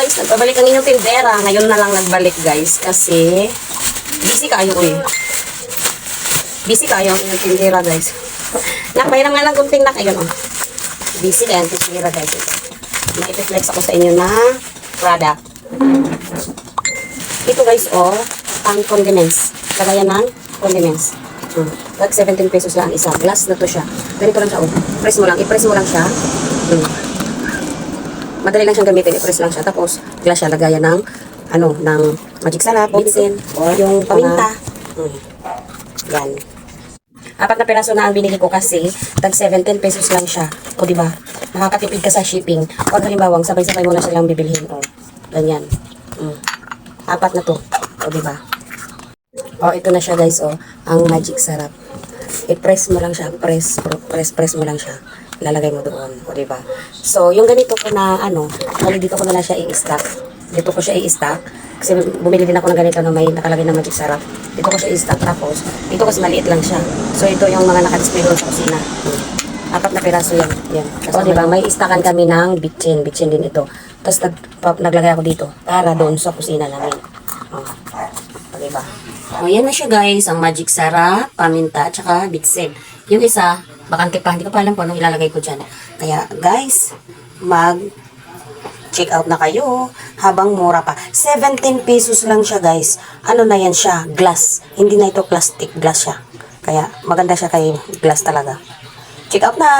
guys, nagpabalik ang inyong tindera. Ngayon na lang nagbalik guys kasi busy kayo eh. Busy kayo ang inyong tindera guys. Nakpahiram nga lang kunting na kayo. Busy na yung tindera guys. May i-flex ako sa inyo na product. Ito guys ang condiments. Kagaya ng condiments. Like 17 pesos lang ang isa. Glass na to siya. Ganito lang siya. Press mo lang. I-press mo lang siya. Madali lang siyang gamitin. I-press lang siya. Tapos, glass siya. Lagayan ng, ng magic sarap, bitsin, o yung paminta. Yan. 4 na piraso na ang binili ko kasi tag 17 pesos lang siya. O diba? Nakakatipid ka sa shipping. O halimbawa, sabay-sabay mo na silang bibilhin. O, ganyan. 4 na to. O diba? O, ito na siya guys, ang magic sarap. I-press mo lang siya, press mo lang siya. Ilalagay mo doon, o diba? So, yung ganito ko na, dito ko na lang siya i-stack. Dito ko siya i-stack. Kasi bumili din ako ng ganito na may nakalagay na magic sarap. Dito ko siya i-stack, tapos, dito kasi maliit lang siya. So, ito yung mga nakadisplay doon sa kusina. 4 na piraso yan. Yan. O, diba? May istackan kami ng bitchin. Bitchin din ito. Tapos, naglagay ako dito para doon sa kusina namin. O, diba? O, yan na siya guys, ang magic sarap, paminta, tsaka bitsin. Yung isa, bakante pa, hindi ko pa alam kung anong ilalagay ko dyan. Kaya guys, check out na kayo habang mura pa. 17 pesos lang siya guys. Ano na yan siya? Glass. Hindi na ito plastic, glass siya. Kaya maganda siya kay glass talaga. Check out na!